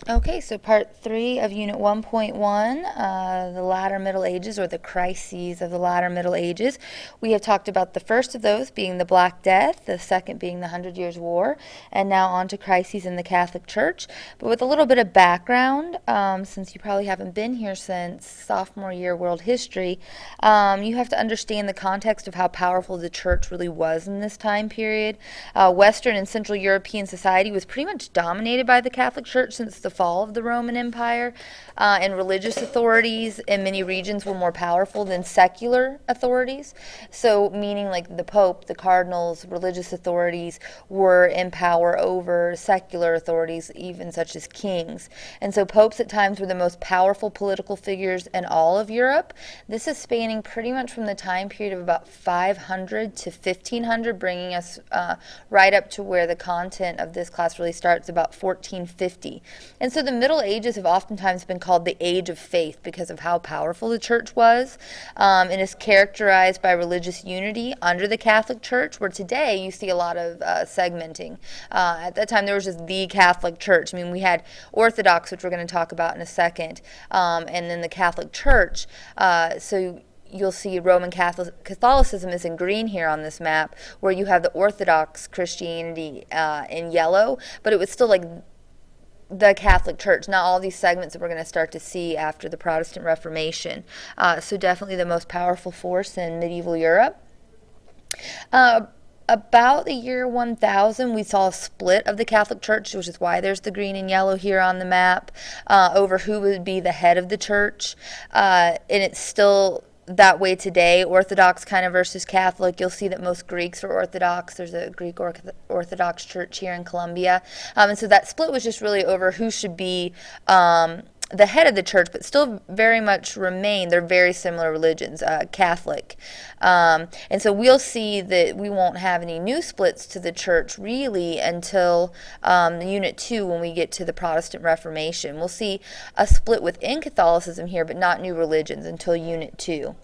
Okay, so part 3 of Unit 1.1, the latter Middle Ages, or the crises of the latter Middle Ages. We have talked about the first of those being the Black Death, the second being the Hundred Years' War, and now on to crises in the Catholic Church. But with a little bit of background, since you probably haven't been here since sophomore year world history, you have to understand the context of how powerful the Church really was in this time period. Western and Central European society was pretty much dominated by the Catholic Church since the fall of the Roman Empire, and religious authorities in many regions were more powerful than secular authorities. So, meaning like the Pope, the cardinals, religious authorities were in power over secular authorities, even such as kings. And so, popes at times were the most powerful political figures in all of Europe. This is spanning pretty much from the time period of about 500 to 1500, bringing us right up to where the content of this class really starts, about 1450. And so the Middle Ages have oftentimes been called the Age of Faith because of how powerful the church was. And is characterized by religious unity under the Catholic Church, where today you see a lot of segmenting. At that time, there was just the Catholic Church. I mean, we had Orthodox, which we're going to talk about in a second, and then the Catholic Church. So you'll see Roman Catholicism is in green here on this map, where you have the Orthodox Christianity in yellow, but it was still like the Catholic Church, not all these segments that we're going to start to see after the Protestant Reformation. So definitely the most powerful force in medieval Europe. About the year 1000, we saw a split of the Catholic Church, which is why there's the green and yellow here on the map, over who would be the head of the church. And it's still that way today, Orthodox kind of versus Catholic. You'll see that most Greeks are Orthodox. There's a Greek Orthodox church here in Columbia. And so that split was just really over who should be the head of the church, but still very much remain. They're very similar religions, Catholic. And so we'll see that we won't have any new splits to the church really until Unit 2 when we get to the Protestant Reformation. We'll see a split within Catholicism here, but not new religions until Unit 2.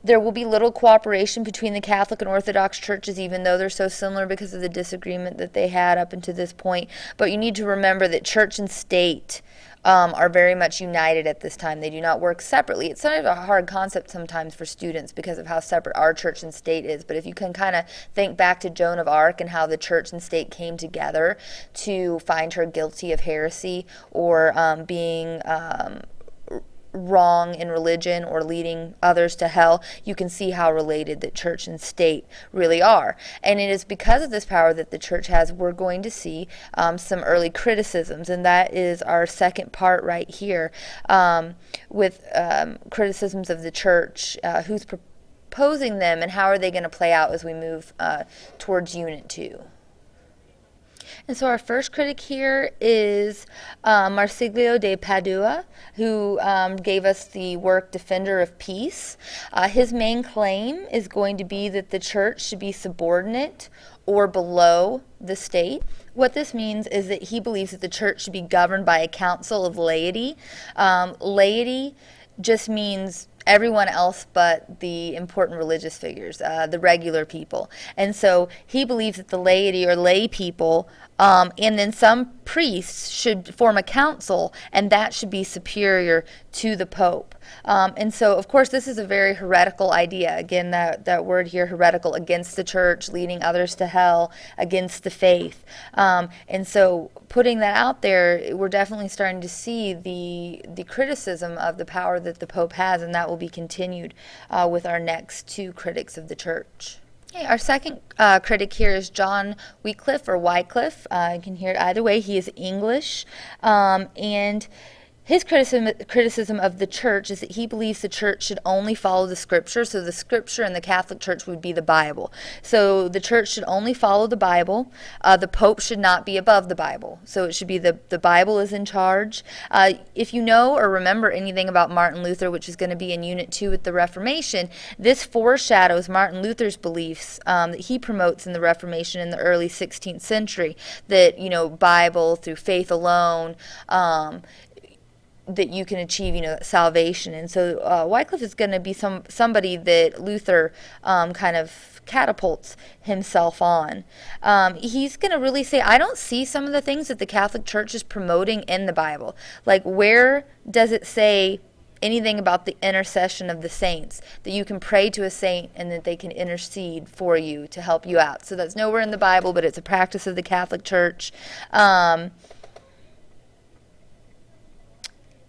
There will be little cooperation between the Catholic and Orthodox churches, even though they're so similar because of the disagreement that they had up until this point. But you need to remember that church and state are very much united at this time. They do not work separately. It's sort of a hard concept sometimes for students because of how separate our church and state is. But if you can kind of think back to Joan of Arc and how the church and state came together to find her guilty of heresy or being wrong in religion or leading others to hell, you can see how related that church and state really are. And it is because of this power that the church has, we're going to see some early criticisms, and that is our second part right here, with criticisms of the church, who's proposing them, and how are they going to play out as we move towards Unit 2. And so our first critic here is Marsiglio de Padua, who gave us the work Defender of Peace. His main claim is going to be that the church should be subordinate or below the state. What this means is that he believes that the church should be governed by a council of laity. Laity just means everyone else but the important religious figures, the regular people. And so he believes that the laity or lay people and then some priests should form a council, and that should be superior to the Pope. And so, of course, this is a very heretical idea. Again, that word here, heretical, against the church, leading others to hell, against the faith. And so putting that out there, we're definitely starting to see the criticism of the power that the Pope has, and that will be continued with our next two critics of the church. Okay, our second critic here is John Wycliffe, or Wycliffe. You can hear it either way. He is English, and his criticism of the church is that he believes the church should only follow the scripture. So the scripture in the Catholic Church would be the Bible. So the church should only follow the Bible. The Pope should not be above the Bible. So it should be the Bible is in charge. If you know or remember anything about Martin Luther, which is going to be in Unit 2 with the Reformation, this foreshadows Martin Luther's beliefs that he promotes in the Reformation in the early 16th century, that, Bible through faith alone, that you can achieve, salvation. And so Wycliffe is going to be somebody that Luther kind of catapults himself on. He's going to really say, I don't see some of the things that the Catholic Church is promoting in the Bible. Like, where does it say anything about the intercession of the saints, that you can pray to a saint and that they can intercede for you to help you out? So that's nowhere in the Bible, but it's a practice of the Catholic Church.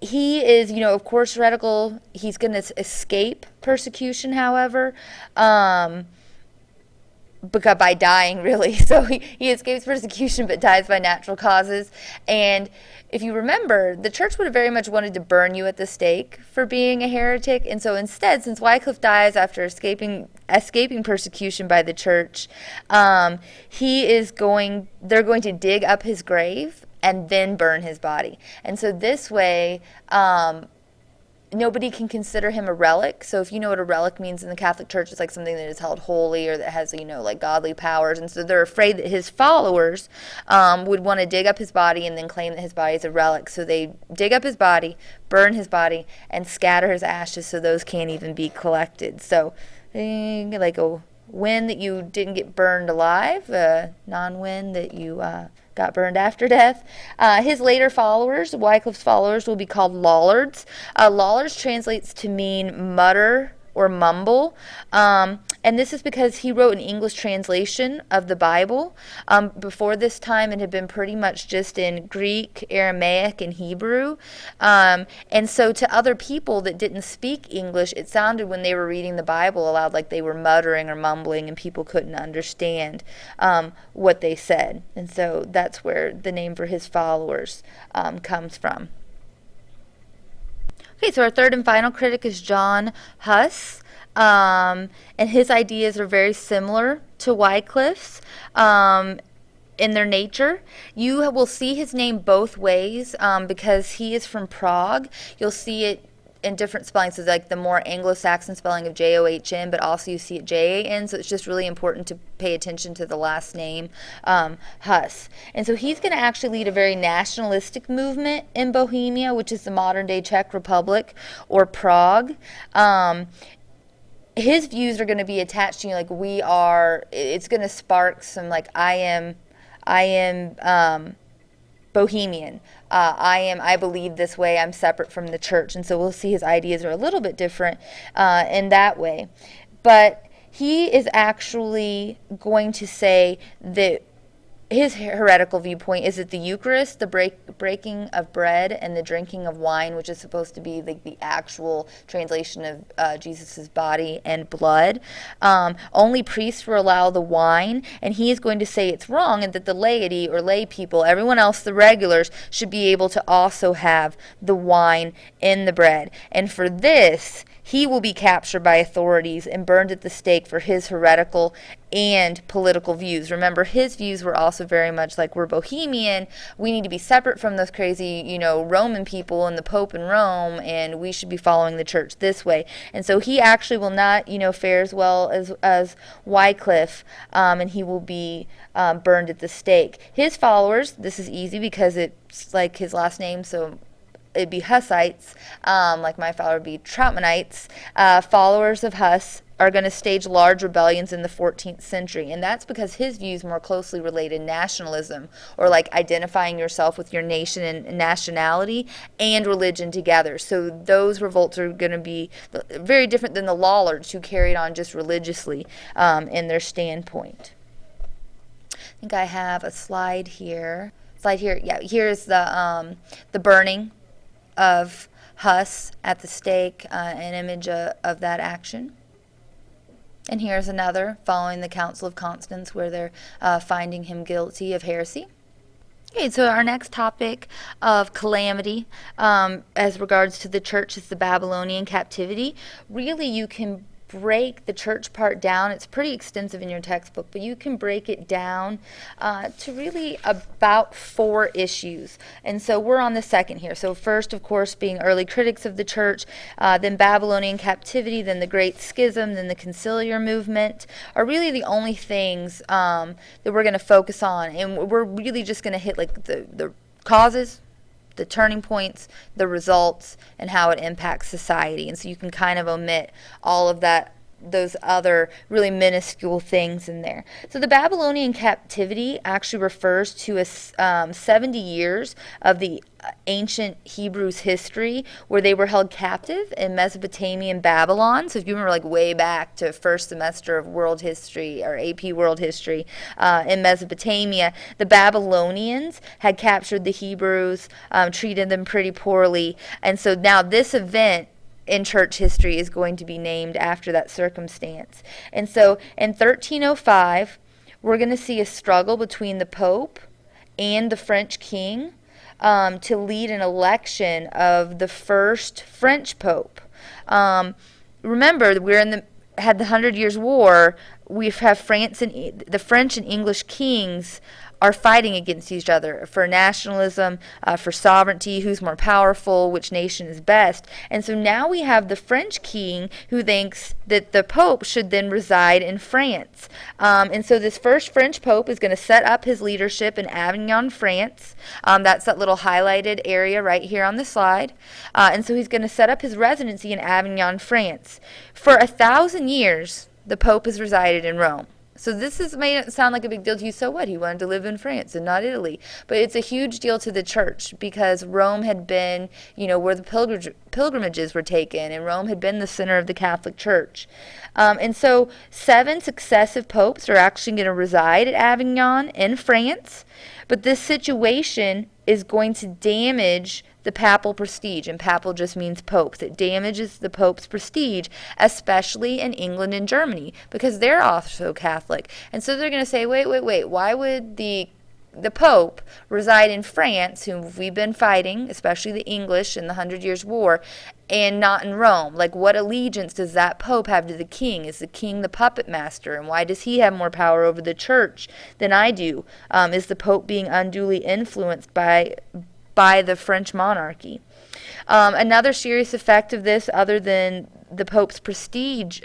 He is, of course, heretical. He's going to escape persecution, however, because by dying, really. So he escapes persecution but dies by natural causes. And if you remember, the church would have very much wanted to burn you at the stake for being a heretic. And so instead, since Wycliffe dies after escaping persecution by the church, they're going to dig up his grave and then burn his body. And so this way, nobody can consider him a relic. So if you know what a relic means in the Catholic Church, it's like something that is held holy or that has, like godly powers. And so they're afraid that his followers would want to dig up his body and then claim that his body is a relic. So they dig up his body, burn his body, and scatter his ashes so those can't even be collected. So like a win that you didn't get burned alive, a non-win that you got burned after death. His later followers, Wycliffe's followers, will be called Lollards. Lollards translates to mean mutter or mumble, and this is because he wrote an English translation of the Bible. Before this time, it had been pretty much just in Greek, Aramaic, and Hebrew, and so to other people that didn't speak English, it sounded when they were reading the Bible aloud like they were muttering or mumbling, and people couldn't understand what they said. And so that's where the name for his followers comes from. Okay, so our third and final critic is John Huss, and his ideas are very similar to Wycliffe's in their nature. You will see his name both ways because he is from Prague. You'll see it in different spellings, so like the more Anglo-Saxon spelling of John, but also you see it Jan, so it's just really important to pay attention to the last name, Huss. And so he's going to actually lead a very nationalistic movement in Bohemia, which is the modern-day Czech Republic, or Prague. His views are going to be attached to, it's going to spark some, I am Bohemian. I believe this way. I'm separate from the church. And so we'll see his ideas are a little bit different in that way. But he is actually going to say that his heretical viewpoint is that the Eucharist, the breaking of bread and the drinking of wine, which is supposed to be like the actual translation of Jesus' body and blood, only priests were allowed the wine, and he is going to say it's wrong and that the laity or lay people, everyone else, the regulars, should be able to also have the wine in the bread. And for this, he will be captured by authorities and burned at the stake for his heretical and political views. Remember, his views were also very much like, we're Bohemian, we need to be separate from those crazy, Roman people and the Pope in Rome, and we should be following the church this way. And so he actually will not, fare as well as Wycliffe, and he will be burned at the stake. His followers, this is easy because it's like his last name, so it'd be Hussites, like my father would be Trautmannites. Followers of Huss are going to stage large rebellions in the 14th century, and that's because his views more closely related nationalism, or like identifying yourself with your nation and nationality and religion together. So those revolts are going to be very different than the Lollards, who carried on just religiously in their standpoint. I think I have a slide here. Yeah, here's the burning of Huss at the stake, an image of that action. And here's another following the Council of Constance, where they're finding him guilty of heresy. Okay, so our next topic of calamity as regards to the church is the Babylonian captivity. Really, you can break the church part down. It's pretty extensive in your textbook, but you can break it down to really about 4 issues. And so we're on the second here. So first, of course, being early critics of the church, then Babylonian captivity, then the Great Schism, then the Conciliar movement are really the only things that we're going to focus on. And we're really just going to hit like the causes, the turning points, the results, and how it impacts society. And so you can kind of omit all of that, those other really minuscule things in there. So the Babylonian captivity actually refers to 70 years of the ancient Hebrews history where they were held captive in Mesopotamia and Babylon. So if you remember, like, way back to first semester of world history or AP world history, in Mesopotamia, the Babylonians had captured the Hebrews, treated them pretty poorly. And so now this event in church history is going to be named after that circumstance. And so in 1305, we're going to see a struggle between the Pope and the French king to lead an election of the first French Pope. Remember, had the 100 Years' War. We have France and the French and English kings are fighting against each other for nationalism, for sovereignty, who's more powerful, which nation is best. And so now we have the French king who thinks that the Pope should then reside in France. And so this first French Pope is going to set up his leadership in Avignon, France. That's that little highlighted area right here on the slide. And so he's going to set up his residency in Avignon, France. For 1,000 years, the Pope has resided in Rome. So this may not sound like a big deal to you. So what? He wanted to live in France and not Italy. But it's a huge deal to the church because Rome had been, where the pilgrimages were taken, and Rome had been the center of the Catholic Church. And so 7 successive popes are actually going to reside at Avignon in France. But this situation is going to damage the papal prestige, and papal just means popes. It damages the pope's prestige, especially in England and Germany, because they're also Catholic. And so they're going to say, wait, why would the Pope reside in France, whom we've been fighting, especially the English in the 100 Years' War, and not in Rome? Like, what allegiance does that Pope have to the king? Is the king the puppet master? And why does he have more power over the church than I do? Is the Pope being unduly influenced by the French monarchy? Another serious effect of this, other than the Pope's prestige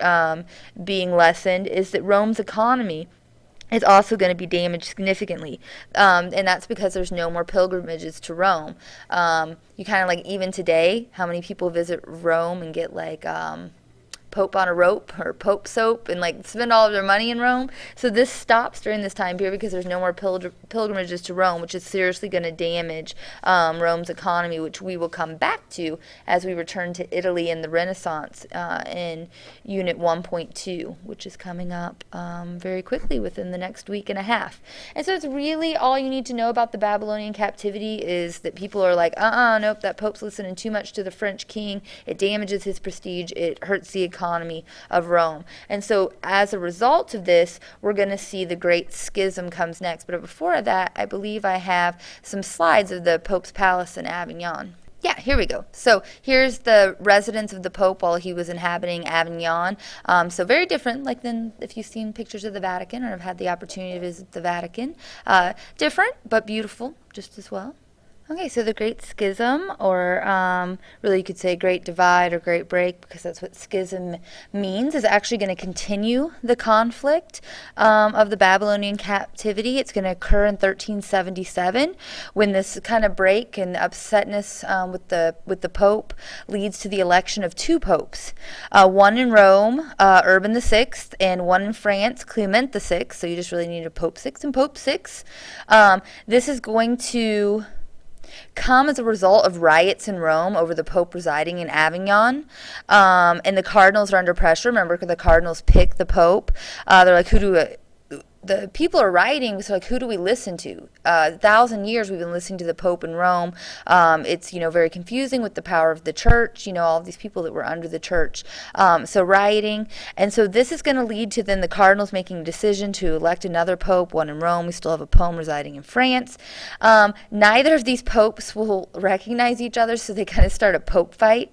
being lessened, is that Rome's economy is also going to be damaged significantly. And that's because there's no more pilgrimages to Rome. You kind of, like, even today, how many people visit Rome and get, like, Pope on a rope or Pope soap and, like, spend all of their money in Rome? So this stops during this time period because there's no more pilgrimages to Rome, which is seriously going to damage Rome's economy, which we will come back to as we return to Italy and the Renaissance in Unit 1.2, which is coming up very quickly within the next week and a half. And so it's really all you need to know about the Babylonian captivity is that people are like, nope, that Pope's listening too much to the French king. It damages his prestige. It hurts the economy of Rome. And so as a result of this, we're going to see the Great Schism comes next. But before that, I believe I have some slides of the Pope's palace in Avignon. Yeah, here we go. So here's the residence of the Pope while he was inhabiting Avignon. So very different, like, than if you've seen pictures of the Vatican or have had the opportunity to visit the Vatican. Different, but beautiful just as well. Okay, so the Great Schism, or really you could say Great Divide or Great Break, because that's what schism means, is actually going to continue the conflict of the Babylonian captivity. It's going to occur in 1377 when this kind of break and upsetness with the Pope leads to the election of 2 popes, one in Rome, Urban VI, and one in France, Clement VI. So you just really need a Pope 6 and Pope 6. This is going to come as a result of riots in Rome over the Pope residing in Avignon. And the cardinals are under pressure. Remember, the cardinals pick the Pope. They're like, the people are rioting, so, like, who do we listen to? 1,000 years we've been listening to the Pope in Rome. It's, very confusing with the power of the church, all of these people that were under the church. So rioting. And so this is going to lead to then the cardinals making a decision to elect another Pope, one in Rome. We still have a Pope residing in France. Neither of these popes will recognize each other, so they kind of start a Pope fight.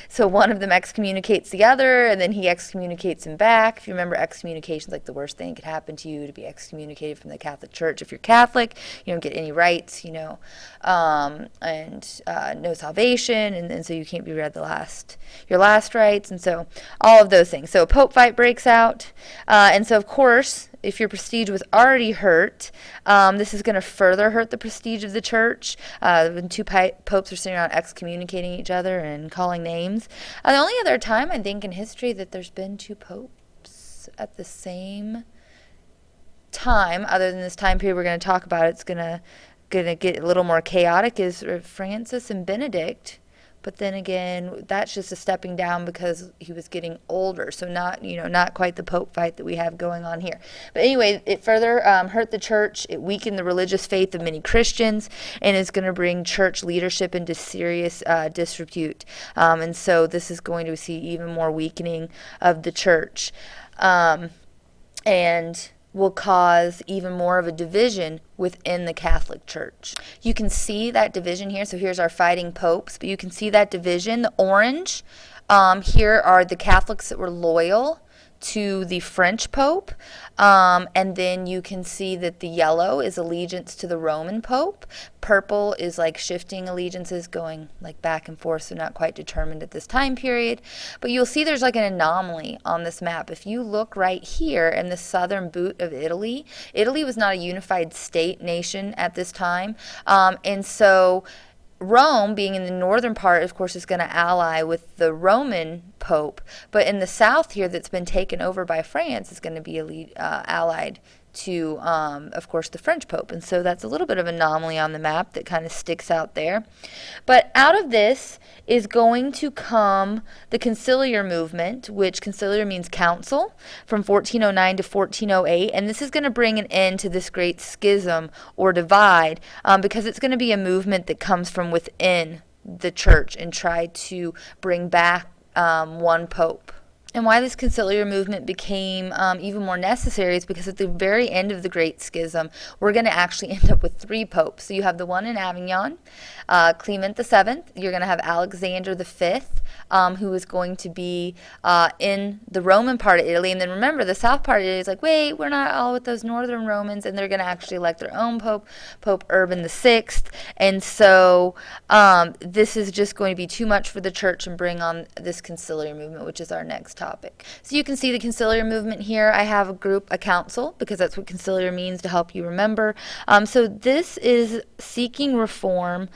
So one of them excommunicates the other, and then he excommunicates him back. If you remember, excommunication is like the worst thing that could happen happen to you to be excommunicated from the Catholic Church. If you're Catholic, you don't get any rights, and no salvation, and so you can't be read your last rites, and so all of those things. So a pope fight breaks out, and so of course, if your prestige was already hurt, this is going to further hurt the prestige of the church when two popes are sitting around excommunicating each other and calling names. The only other time I think in history that there's been two popes at the same time, other than this time period we're going to talk about, it's going to get a little more chaotic, is Francis and Benedict. But then again, that's just a stepping down because he was getting older. So not quite the Pope fight that we have going on here. But anyway, it further hurt the church. It weakened the religious faith of many Christians, and is going to bring church leadership into serious disrepute. And so this is going to see even more weakening of the church. And will cause even more of a division within the Catholic Church. You can see that division here. So here's our fighting popes, but you can see that division. The orange, here are the Catholics that were loyal to the French Pope, and then you can see that the yellow is allegiance to the Roman Pope. Purple is like shifting allegiances, going like back and forth, so not quite determined at this time period. But you'll see there's like an anomaly on this map. If you look right here in the southern boot of Italy, Italy was not a unified state nation at this time, and so Rome, being in the northern part, of course, is going to ally with the Roman Pope, but in the south here that's been taken over by France is going to be allied to, of course, the French Pope. And so that's a little bit of an anomaly on the map that kind of sticks out there. But out of this is going to come the conciliar movement, which conciliar means council, from 1409 to 1408. And this is going to bring an end to this great schism or divide, because it's going to be a movement that comes from within the church and try to bring back one pope. And why this conciliar movement became even more necessary is because at the very end of the Great Schism, we're going to actually end up with three popes. So you have the one in Avignon, Clement VII. You're going to have Alexander V, who is going to be in the Roman part of Italy. And then remember, the south part of Italy is like, wait, we're not all with those northern Romans. And they're going to actually elect their own pope, Pope Urban VI. And so this is just going to be too much for the church and bring on this conciliar movement, which is our next topic. So you can see the conciliar movement here. I have a council, because that's what conciliar means, to help you remember. So this is seeking reform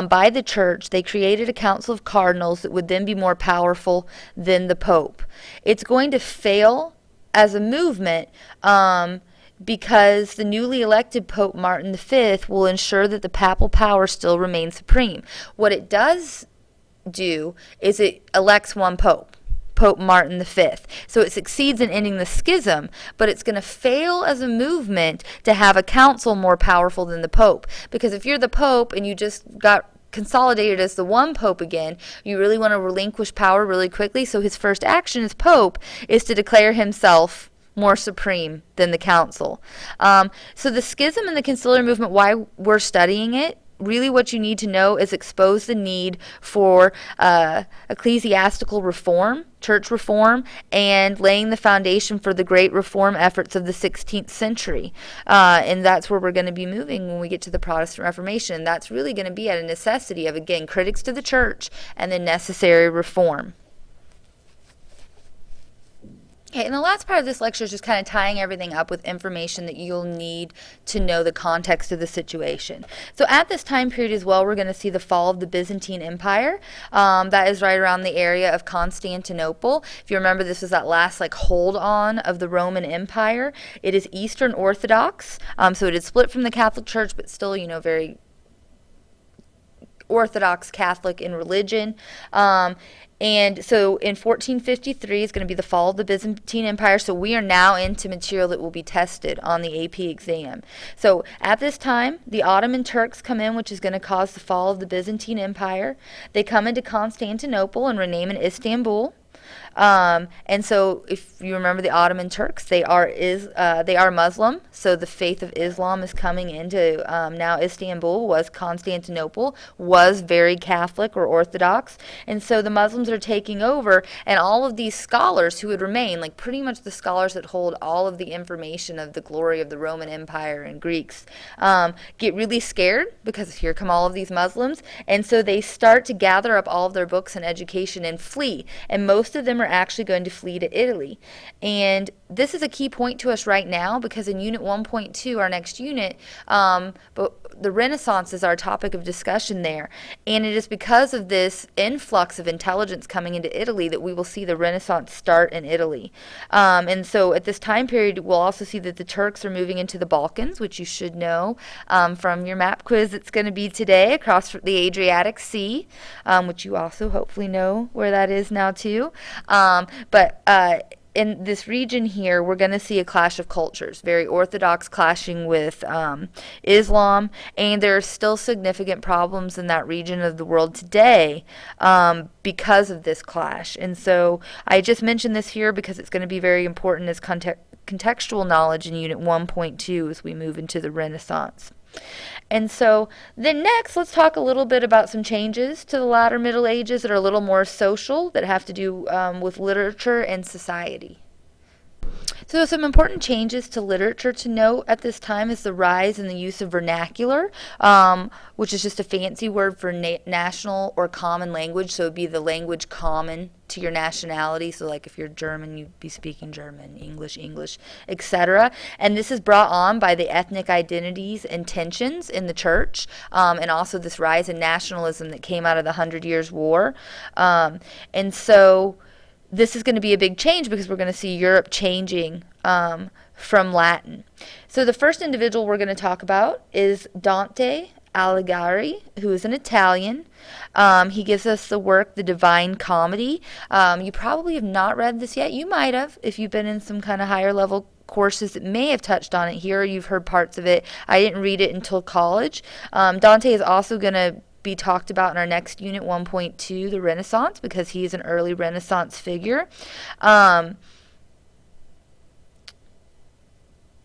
by the church. They created a council of cardinals that would then be more powerful than the Pope. It's going to fail as a movement because the newly elected Pope Martin V will ensure that the papal power still remains supreme. What it does do is it elects one Pope, Pope Martin V. So it succeeds in ending the schism, but it's going to fail as a movement to have a council more powerful than the Pope. Because if you're the Pope and you just got consolidated as the one Pope again, you really want to relinquish power really quickly. So his first action as Pope is to declare himself more supreme than the council. So the schism and the conciliar movement, why we're studying it, really what you need to know is expose the need for ecclesiastical reform, church reform, and laying the foundation for the great reform efforts of the 16th century. And that's where we're going to be moving when we get to the Protestant Reformation. That's really going to be at a necessity of, again, critics to the church and then necessary reform. Okay, and the last part of this lecture is just kind of tying everything up with information that you'll need to know the context of the situation. So at this time period as well, we're going to see the fall of the Byzantine Empire. That is right around the area of Constantinople. If you remember, this was that last hold on of the Roman Empire. It is Eastern Orthodox, so it is split from the Catholic Church, but still, very Orthodox Catholic in religion. And so in 1453 is going to be the fall of the Byzantine Empire. So we are now into material that will be tested on the AP exam. So at this time, the Ottoman Turks come in, which is going to cause the fall of the Byzantine Empire. They come into Constantinople and rename in Istanbul. And so, if you remember the Ottoman Turks, they are Muslim. So the faith of Islam is coming into now Istanbul was Constantinople was very Catholic or Orthodox, and so the Muslims are taking over, and all of these scholars who would remain, like pretty much the scholars that hold all of the information of the glory of the Roman Empire and Greeks, get really scared because here come all of these Muslims, and so they start to gather up all of their books and education and flee, and most of them are actually going to flee to Italy. And this is a key point to us right now because in Unit 1.2, our next unit, but the Renaissance is our topic of discussion there. And it is because of this influx of intelligence coming into Italy that we will see the Renaissance start in Italy. And so at this time period, we'll also see that the Turks are moving into the Balkans, which you should know from your map quiz that's going to be today across the Adriatic Sea, which you also hopefully know where that is now too. But in this region here, we're going to see a clash of cultures, very Orthodox clashing with Islam, and there are still significant problems in that region of the world today because of this clash. And so I just mentioned this here because it's going to be very important as contextual knowledge in Unit 1.2 as we move into the Renaissance. And so then next, let's talk a little bit about some changes to the latter Middle Ages that are a little more social, that have to do with literature and society. So some important changes to literature to note at this time is the rise in the use of vernacular, which is just a fancy word for national or common language. So it would be the language common to your nationality. So like if you're German, you'd be speaking German, English, etc. And this is brought on by the ethnic identities and tensions in the church, and also this rise in nationalism that came out of the 100 Years' War. And so this is going to be a big change because we're going to see Europe changing from Latin. So the first individual we're going to talk about is Dante Alighieri, who is an Italian. He gives us the work, The Divine Comedy. You probably have not read this yet. You might have if you've been in some kind of higher level courses that may have touched on it here. You've heard parts of it. I didn't read it until college. Dante is also going to be talked about in our next unit 1.2, the Renaissance, because he is an early Renaissance figure.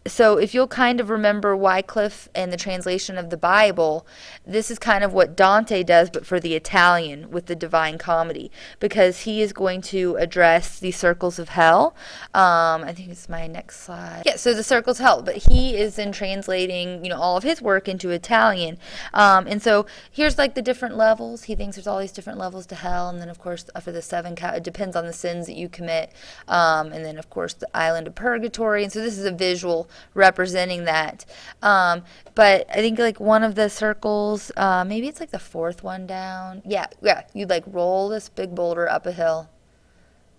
So if you'll kind of remember Wycliffe and the translation of the Bible, this is kind of what Dante does, but for the Italian with the Divine Comedy, because he is going to address the circles of hell. I think it's my next slide. Yeah, so the circles of hell, but he is in translating, all of his work into Italian. And so here's like the different levels. He thinks there's all these different levels to hell, and then of course for the seven, it depends on the sins that you commit, and then of course the island of purgatory. And so this is a visual representing that, but I think like one of the circles, maybe it's like the fourth one down, yeah, you'd like roll this big boulder up a hill,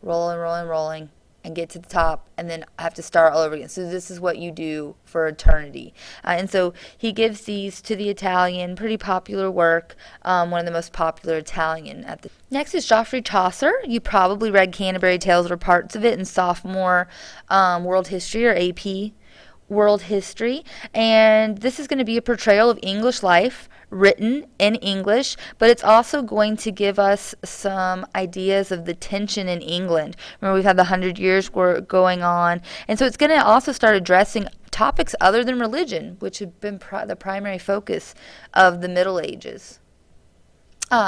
rolling, and get to the top, and then have to start all over again. So this is what you do for eternity. And so he gives these to the Italian, pretty popular work, one of the most popular Italian at the. Next is Geoffrey Chaucer. You probably read Canterbury Tales or parts of it in sophomore world history or AP world history, and this is going to be a portrayal of English life written in English, but it's also going to give us some ideas of the tension in England. Remember, we've had the 100 Years going on, and so it's going to also start addressing topics other than religion, which have been the primary focus of the Middle Ages.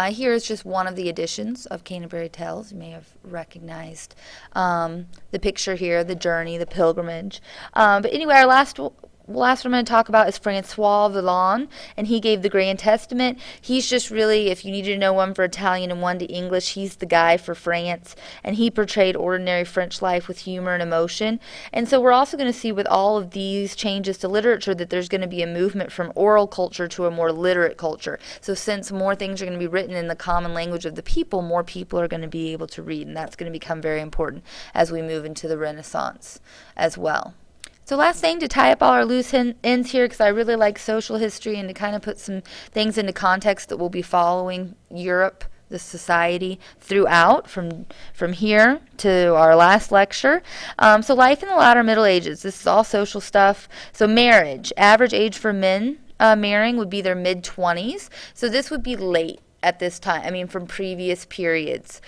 Here is just one of the editions of Canterbury Tales. You may have recognized the picture here, the journey, the pilgrimage. But anyway, our last one I'm going to talk about is Francois Villon, and he gave the Grand Testament. He's just really, if you needed to know one for Italian and one to English, he's the guy for France, and he portrayed ordinary French life with humor and emotion. And so we're also going to see with all of these changes to literature that there's going to be a movement from oral culture to a more literate culture. So since more things are going to be written in the common language of the people, more people are going to be able to read, and that's going to become very important as we move into the Renaissance as well. So last thing, to tie up all our loose ends here, because I really like social history and to kind of put some things into context that we'll be following Europe, the society, throughout from here to our last lecture. So life in the latter Middle Ages, this is all social stuff. So marriage, average age for men marrying would be their mid-20s. So this would be late at this time, from previous periods.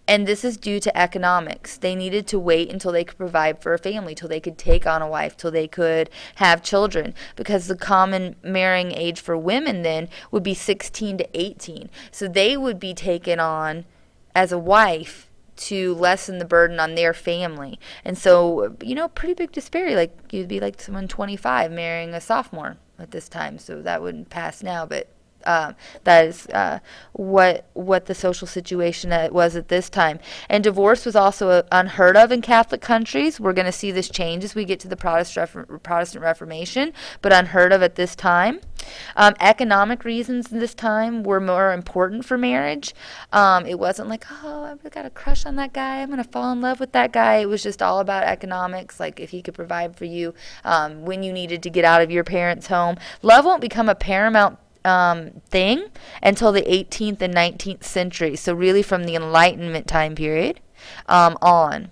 And this is due to economics. They needed to wait until they could provide for a family, till they could take on a wife, till they could have children, because the common marrying age for women then would be 16 to 18. So they would be taken on as a wife to lessen the burden on their family. And so, pretty big disparity. Like, you'd be like someone 25 marrying a sophomore at this time. So that wouldn't pass now, but that is what the social situation was at this time. And divorce was also unheard of in Catholic countries. We're going to see this change as we get to the Protestant Reformation, but unheard of at this time. Economic reasons this time were more important for marriage. It wasn't like, oh, I've got a crush on that guy, I'm going to fall in love with that guy. It was just all about economics, like if he could provide for you when you needed to get out of your parents' home. Love won't become a paramount thing until the 18th and 19th century. So really from the Enlightenment time period on.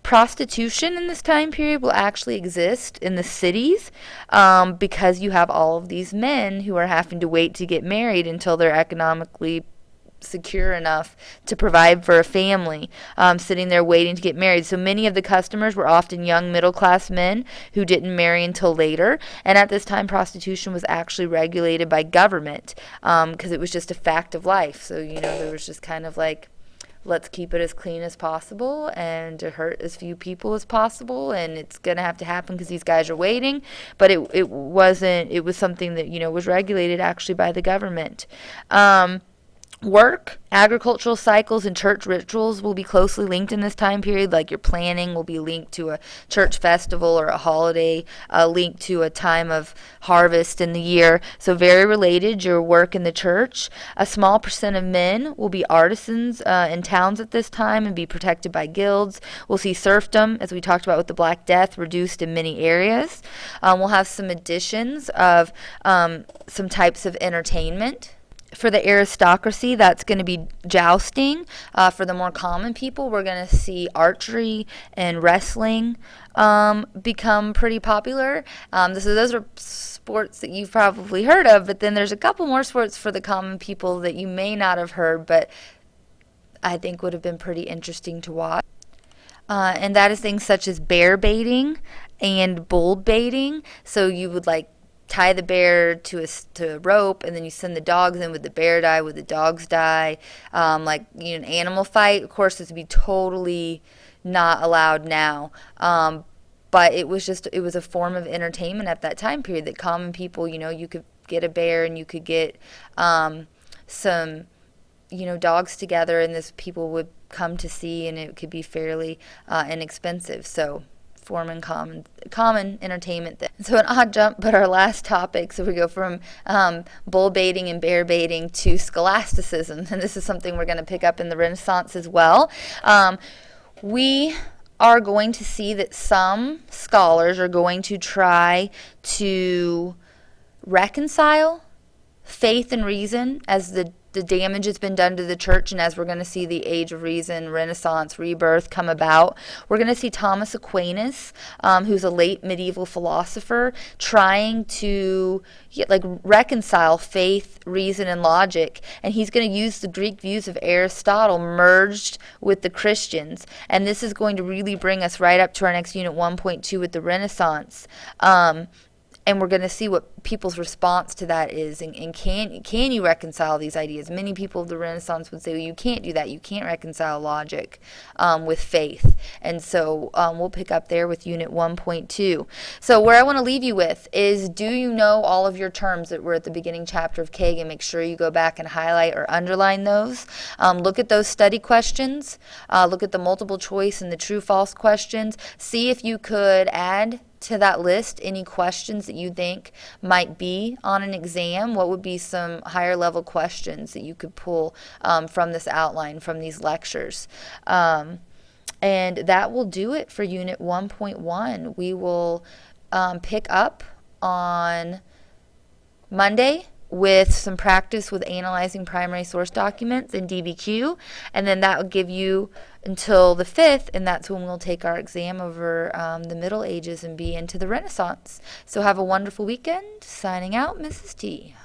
Prostitution in this time period will actually exist in the cities because you have all of these men who are having to wait to get married until they're economically secure enough to provide for a family, sitting there waiting to get married. So many of the customers were often young middle-class men who didn't marry until later. And at this time, prostitution was actually regulated by government because it was just a fact of life. So, there was just kind of like, let's keep it as clean as possible and to hurt as few people as possible, and it's going to have to happen because these guys are waiting. But it wasn't, it was something that, was regulated actually by the government. Work, agricultural cycles, and church rituals will be closely linked in this time period. Like your planning will be linked to a church festival or a holiday, linked to a time of harvest in the year. So very related, your work in the church. A small percent of men will be artisans in towns at this time and be protected by guilds. We'll see serfdom, as we talked about with the Black Death, reduced in many areas. We'll have some additions of some types of entertainment. For the aristocracy, that's going to be jousting. For the more common people, we're going to see archery and wrestling become pretty popular. So those are sports that you've probably heard of, but then there's a couple more sports for the common people that you may not have heard, but I think would have been pretty interesting to watch. And that is things such as bear baiting and bull baiting. So you would tie the bear to a rope, and then you send the dogs in. Would the bear die? Would the dogs die? An animal fight. Of course, this would be totally not allowed now. But it was a form of entertainment at that time period that common people, you could get a bear and you could get some, dogs together, and this people would come to see, and it could be fairly inexpensive. So forming common entertainment thing. So an odd jump, but our last topic, so we go from bull baiting and bear baiting to scholasticism, and this is something we're going to pick up in the Renaissance as well. We are going to see that some scholars are going to try to reconcile faith and reason as the damage has been done to the church, and as we're going to see the Age of Reason, Renaissance, rebirth come about. We're going to see Thomas Aquinas, who's a late medieval philosopher, trying to reconcile faith, reason, and logic, and he's going to use the Greek views of Aristotle merged with the Christians, and this is going to really bring us right up to our next unit 1.2 with the Renaissance. And we're going to see what people's response to that is, and can you reconcile these ideas? Many people of the Renaissance would say, well, you can't do that. You can't reconcile logic with faith. And so we'll pick up there with Unit 1.2. So where I want to leave you with is, do you know all of your terms that were at the beginning chapter of Kagan? Make sure you go back and highlight or underline those. Look at those study questions. Look at the multiple choice and the true-false questions. See if you could add to that list any questions that you think might be on an exam. What would be some higher level questions that you could pull from this outline, from these lectures? And that will do it for Unit 1.1. We will pick up on Monday with some practice with analyzing primary source documents in DBQ, and then that will give you until the 5th, and that's when we'll take our exam over the Middle Ages and be into the Renaissance. So have a wonderful weekend. Signing out, Mrs. T.